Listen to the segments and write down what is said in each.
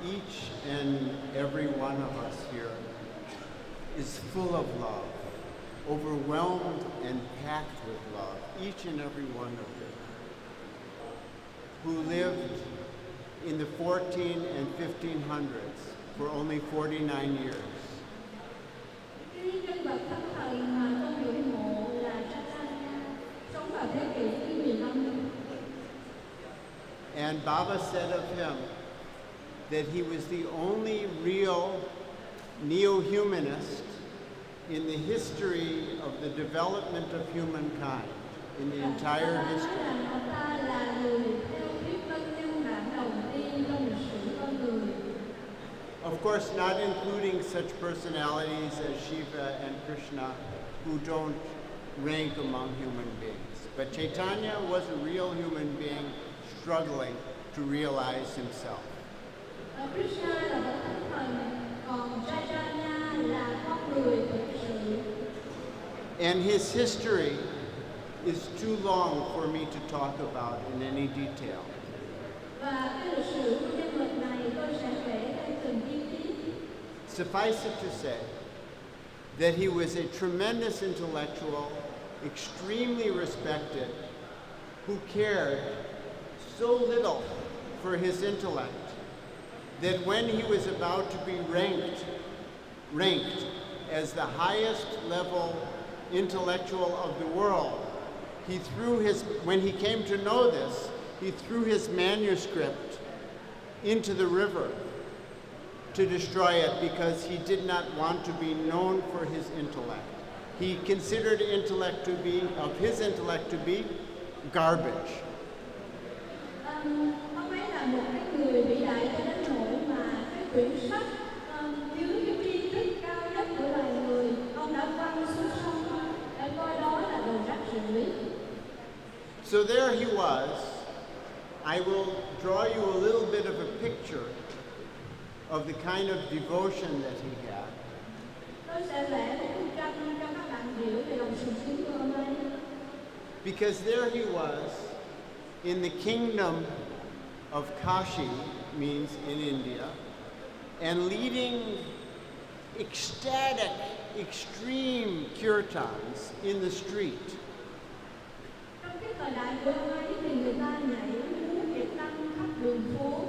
each and every one of us here is full of love, overwhelmed and packed with love, each and every one of you, who lived in the 14 and 1500s for only 49 years. Cái nhân vật thánh thần mà con ngưỡng mộ là Chaitanya, sống vào thế kỷ thứ 15. And Baba said of him that he was the only real neo-humanist in the history of the development of humankind, in the entire history. Ông ta là người theo thuyết tân nhân bản đầu tiên trong lịch sử con người. Of course, not including such personalities as Shiva and Krishna, who don't rank among human beings. But Chaitanya was a real human being struggling to realize himself. Krishna là bậc thánh thần, còn Chaitanya là con người thực sự. And his history is too long for me to talk about in any detail. Và cái lịch sử của nhân vật này tôi sẽ kể theo từng chi tiết. Suffice it to say that he was a tremendous intellectual, extremely respected, who cared so little for his intellect that when he was about to be ranked as the highest level intellectual of the world, when he came to know this, he threw his manuscript into the river to destroy it because he did not want to be known for his intellect. He considered his intellect to be garbage. Ông ấy là một cái người vĩ đại cho đến nỗi mà cái quyển sách dưới cái tri thức cao nhất của loài người, ông đã quăng xuống sông để coi đó là đồ rác rưởi. So there he was. I will draw you a little bit of a picture of the kind of devotion that he had. Tôi sẽ vẽ một bức tranh cho các bạn hiểu về lòng sùng kính của ông ấy. Because there he was in the kingdom of Kashi, means in India, and leading ecstatic, extreme kirtans in the street. Trong cái thời đại của ông ấy thì người ta nhảy múa Việt Nam khắp đường phố.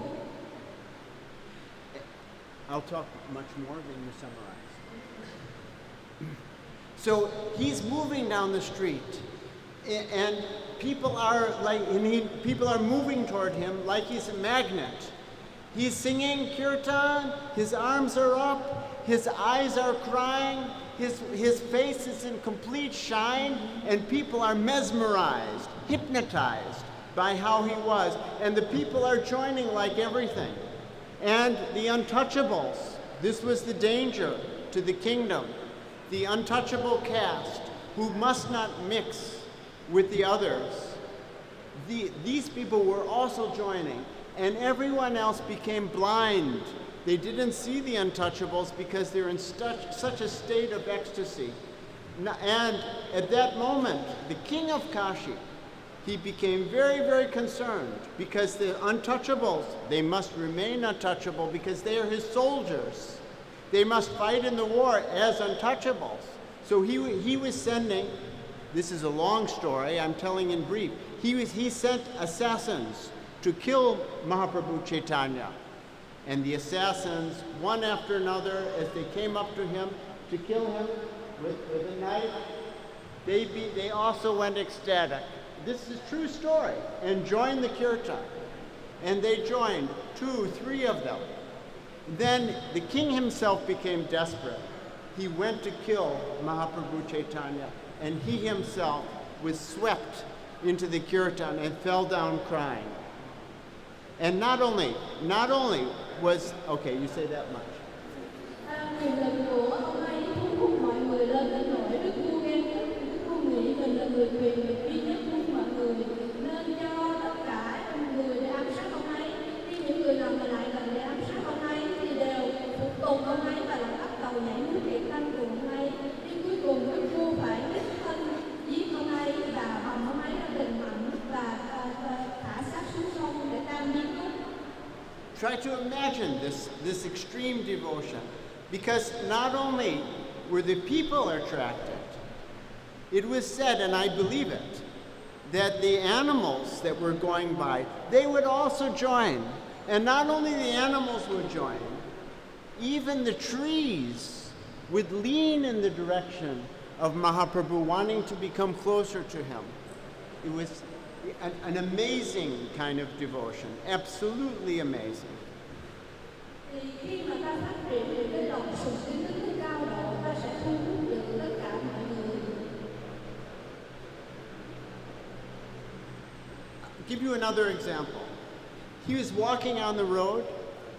I'll talk much more than you summarize. So he's moving down the street, and people are moving toward him like he's a magnet. He's singing kirtan, his arms are up, his eyes are crying, his face is in complete shine, and people are mesmerized, hypnotized by how he was, and the people are joining like everything. And the untouchables, this was the danger to the kingdom, the untouchable caste who must not mix with the others. These people were also joining, and everyone else became blind. They didn't see the untouchables because they're in such a state of ecstasy. And at that moment, the king of Kashi, he became very, very concerned because the untouchables, they must remain untouchable because they are his soldiers. They must fight in the war as untouchables. So he was sending, this is a long story, I'm telling in brief, he sent assassins to kill Mahaprabhu Chaitanya. And the assassins, one after another, as they came up to him to kill him with a knife, they also went ecstatic. This is a true story, and joined the kirtan. And they joined, 2, 3 of them. Then the king himself became desperate. He went to kill Mahaprabhu Chaitanya, and he himself was swept into the kirtan and fell down crying. And not only was, okay, you say that much. try to imagine this extreme devotion, because not only were the people attracted, it was said, and I believe it, that the animals that were going by, they would also join. And not only the animals would join, even the trees would lean in the direction of Mahaprabhu, wanting to become closer to him. It was an amazing kind of devotion, absolutely amazing. Thì khi mà ta phát triển được cái lòng sùng kính đến mức cao độ, ta sẽ thu hút được tất cả mọi người. I'll give you another example. He was walking on the road,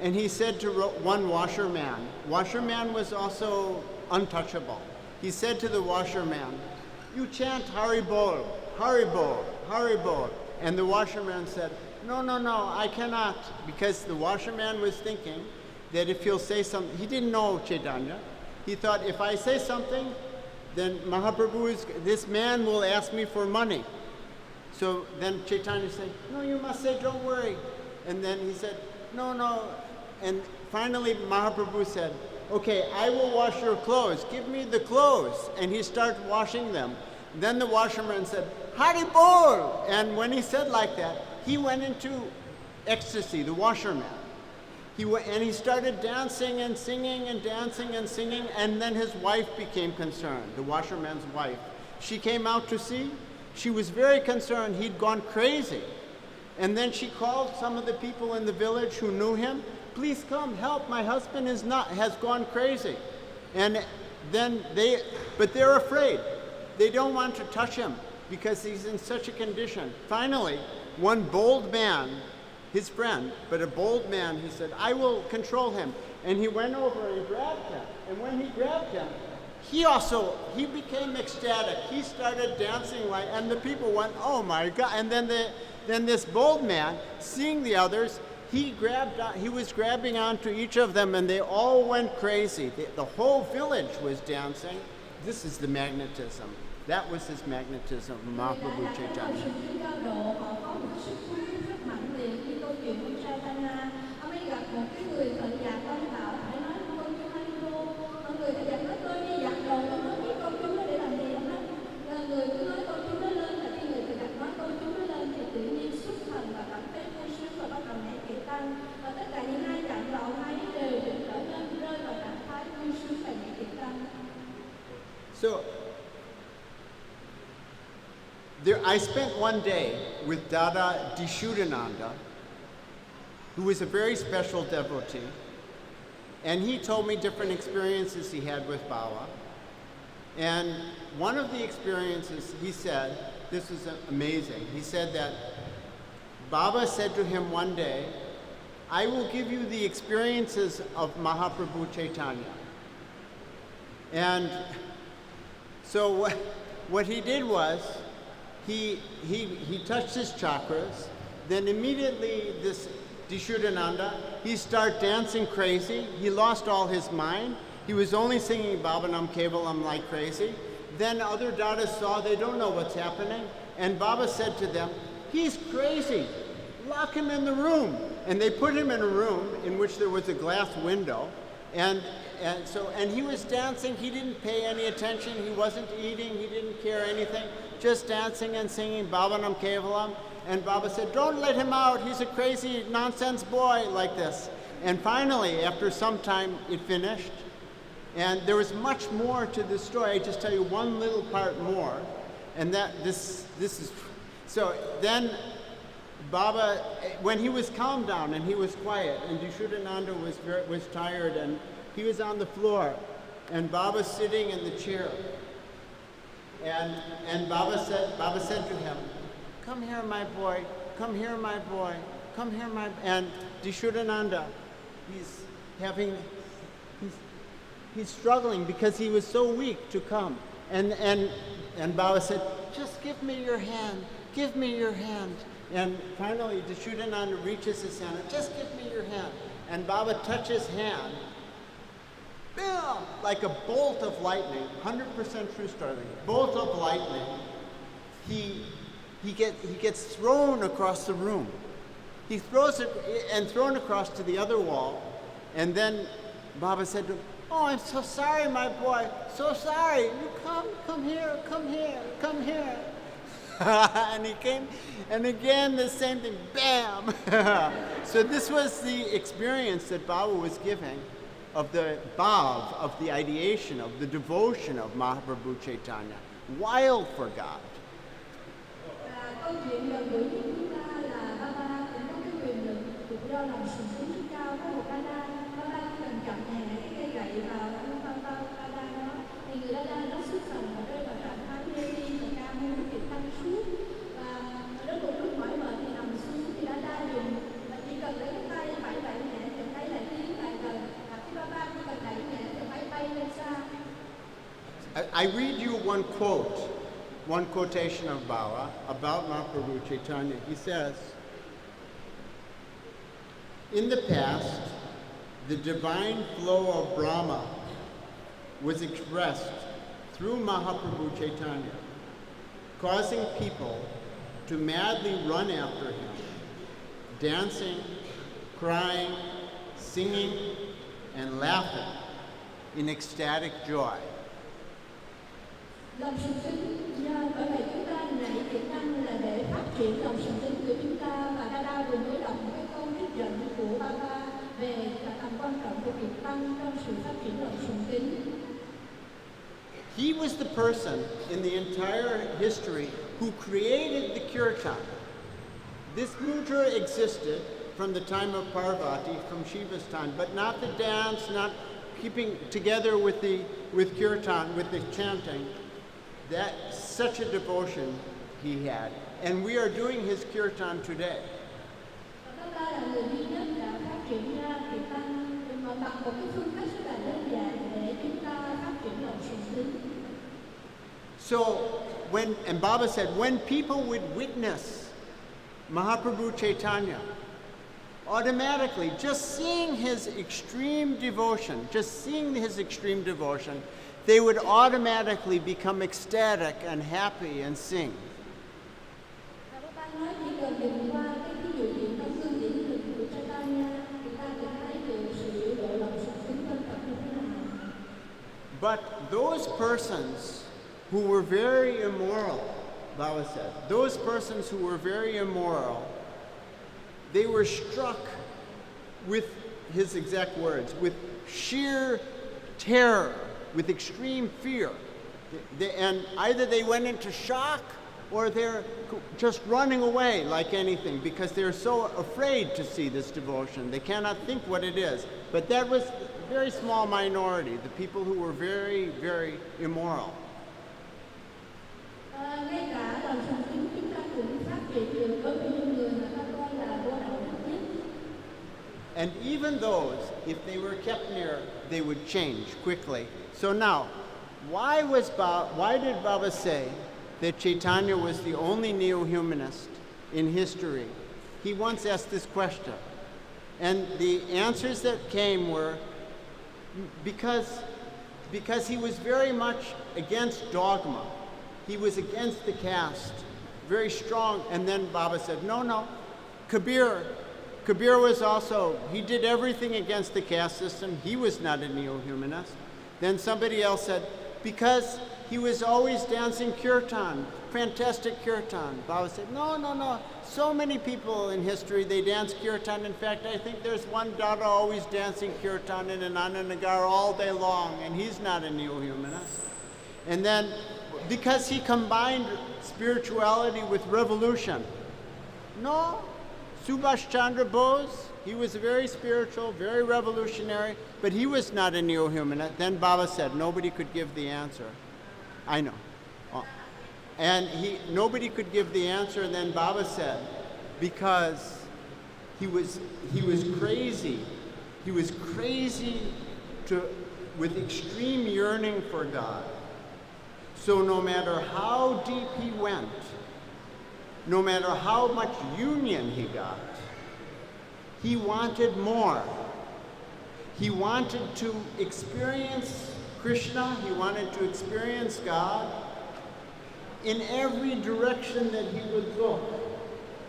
and he said to one washerman. Washerman was also untouchable. He said to the washerman, "You chant Haribol, Haribol, Haribol." And the washerman said, "No, no, no, I cannot," because the washerman was thinking that if he'll say something, he didn't know Chaitanya. He thought, if I say something, then Mahaprabhu this man will ask me for money. So then Chaitanya said, "No, you must say, don't worry." And then he said, "No, no." And finally Mahaprabhu said, "Okay, I will wash your clothes. Give me the clothes." And he started washing them. Then the washerman said, "Hari Bol!" And when he said like that, he went into ecstasy, the washerman. He started dancing and singing and dancing and singing, and then his wife became concerned, the washerman's wife. She came out to see. She was very concerned. He'd gone crazy. And then she called some of the people in the village who knew him. "Please come, help, my husband has gone crazy." And then but they're afraid. They don't want to touch him because he's in such a condition. Finally, one bold man, his friend, but a bold man, he said, "I will control him." And he went over and grabbed him. And when he grabbed him, he became ecstatic. He started dancing and the people went, "Oh my God." And then this bold man, seeing the others, he was grabbing onto each of them, and they all went crazy. The whole village was dancing. This is the magnetism. That was his magnetism, Mahaprabhu Chaitanya. So, I spent one day with Dada Dharmavedananda, who was a very special devotee, and he told me different experiences he had with Baba. And one of the experiences, he said, this is amazing, he said that Baba said to him one day, "I will give you the experiences of Mahaprabhu Chaitanya." And so what he did was, he touched his chakras, then immediately this Dharmavedananda, he started dancing crazy. He lost all his mind. He was only singing Bhavanam Kevalam like crazy. Then other Dadas saw, they don't know what's happening. And Baba said to them, "He's crazy, lock him in the room." And they put him in a room in which there was a glass window. And he was dancing. He didn't pay any attention. He wasn't eating. He didn't care anything. Just dancing and singing Bhavanam Kevalam. And Baba said, "Don't let him out. He's a crazy nonsense boy," like this. And finally, after some time, it finished. And there was much more to this story. I just tell you one little part more. And this is, so then Baba, when he was calmed down and he was quiet, and Dharmavedananda was tired, and he was on the floor, and Baba sitting in the chair. And Baba said to him, "Come here, my boy. Come here, my boy. Come here, my." And Dharmavedananda, he's struggling because he was so weak to come. And Baba said, "Just give me your hand. Give me your hand." And finally, Dharmavedananda reaches his hand, "Just give me your hand." And Baba touches his hand. Bam! Like a bolt of lightning, 100% true story. Bolt of lightning. He gets thrown across the room. He throws it and thrown across to the other wall. And then Baba said to him, "Oh, I'm so sorry, my boy, so sorry. You come here, come here, come here." And he came, and again the same thing, bam. So this was the experience that Baba was giving of the bhav, of the ideation, of the devotion of Mahaprabhu Chaitanya, wild for God. Và câu chuyện gần gũi với chúng ta là Baba cũng có cái quyền lực được do lòng sùng kính rất cao của một Dada. Baba chỉ cần chậm nhẹ cái cây gậy vào Dada đó, thì người Dada nó xuất thần và rơi vào trạng thái mê ly và ca muốn việc tăng suốt. Và đến một lúc mỏi mệt thì nằm xuống thì Dada dùng và chỉ cần lấy cái tay vẫy nhẹ thì thấy lại tiếng vài lần. Và khi Baba chỉ cần đẩy nhẹ thì phải bay lên xa. I read you one quote, one quotation of Baba about Mahaprabhu Chaitanya. He says, "In the past, the divine flow of Brahma was expressed through Mahaprabhu Chaitanya, causing people to madly run after him, dancing, crying, singing, and laughing in ecstatic joy." Lòng sùng kính, bởi vậy chúng ta nảy tiềm năng là để phát triển lòng sùng kính của chúng ta, và Dada vừa mới đọc một cái câu trích dẫn của Baba về tầm quan trọng của việc tăng trong sự phát triển lòng sùng kính. He was the person in the entire history who created the kirtan. This mudra existed from the time of Parvati, from Shiva's time, but not the dance, not keeping together with kirtan, with the chanting. That such a devotion he had, and we are doing his kirtan today. Baba là người duy nhất đã phát triển ra kiệt tăng bằng một cái phương pháp rất là đơn giản để chúng ta phát triển lòng sùng kính. So and Baba said, when people would witness Mahaprabhu Chaitanya, automatically, just seeing his extreme devotion, they would automatically become ecstatic and happy and sing. Và Baba nói chỉ cần nhìn qua cái ví dụ chuyện trong gương điển hình của Chaitanya, thì ta sẽ thấy được sự biểu lộ lòng sùng kính chân thật như thế nào. But those persons who were very immoral, Baba said, those persons who were very immoral, they were struck with his exact words, with sheer terror, with extreme fear. And either they went into shock or they're just running away like anything because they're so afraid to see this devotion. They cannot think what it is. But that was a very small minority, the people who were very, very immoral. Ngay cả lòng sùng kính chúng ta cũng phát triển được đối với những người mà ta coi là vô đạo đức nhất. And even those, if they were kept near, they would change quickly. So now, why did Baba say that Chaitanya was the only neo-humanist in history? He once asked this question. And the answers that came were because he was very much against dogma. He was against the caste, very strong. And then Baba said, no, Kabir was also, he did everything against the caste system. He was not a neo-humanist. Then somebody else said, because he was always dancing kirtan, fantastic kirtan. Baba said, no. So many people in history, they dance kirtan. In fact, I think there's one Dada always dancing kirtan in Anandanagar all day long, and he's not a neo-humanist. And then, because he combined spirituality with revolution. No, Subhash Chandra Bose, he was very spiritual, very revolutionary, but he was not a neo-humanist. Then Baba said nobody could give the answer. I know. And nobody could give the answer, and then Baba said, because he was crazy. He was crazy with extreme yearning for God. So no matter how deep he went, no matter how much union he got, he wanted more. He wanted to experience Krishna, he wanted to experience God in every direction that he would look,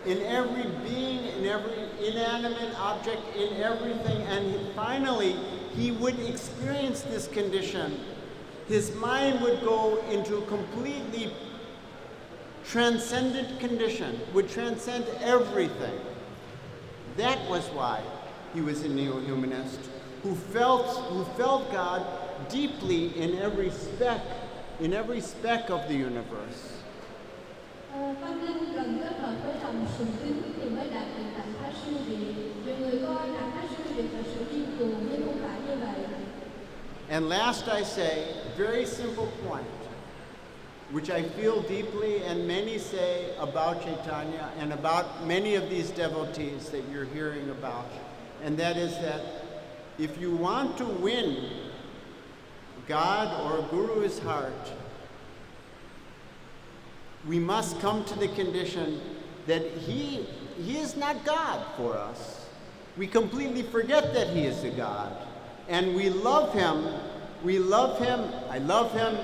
in every being, in inanimate object, in everything, and finally he would experience this condition. His mind would go into a completely transcendent condition, would transcend everything. That was why he was a neo-humanist, who felt God deeply in every speck of the universe. Tâm linh cần kết hợp với lòng sùng kính thì mới đạt được trạng thái siêu việt. Nhiều người coi trạng thái siêu việt là sự điên cuồng, nhưng không phải như vậy. And last I say, very simple point, which I feel deeply and many say about Chaitanya and about many of these devotees that you're hearing about, and that is that if you want to win God or Guru's heart, we must come to the condition that he is not God for us. We completely forget that he is a God. And we love him. I love him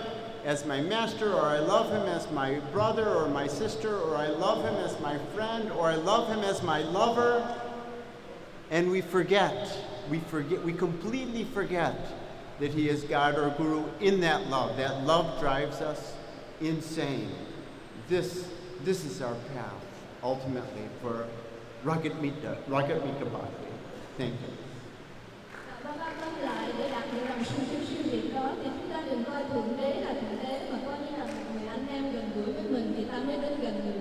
as my master, or I love him as my brother or my sister, or I love him as my friend, or I love him as my lover. And we completely forget that he is God or Guru in that love. That love drives us insane. This is our path, ultimately, for Ragatmika Bhakti. Thank you. Và ban tâm lại để đạt được lòng sùng kính siêu việt đó thì chúng ta đừng coi thượng đế là thượng đế, mà coi như là một người anh em gần gũi với mình thì ta mới đến gần được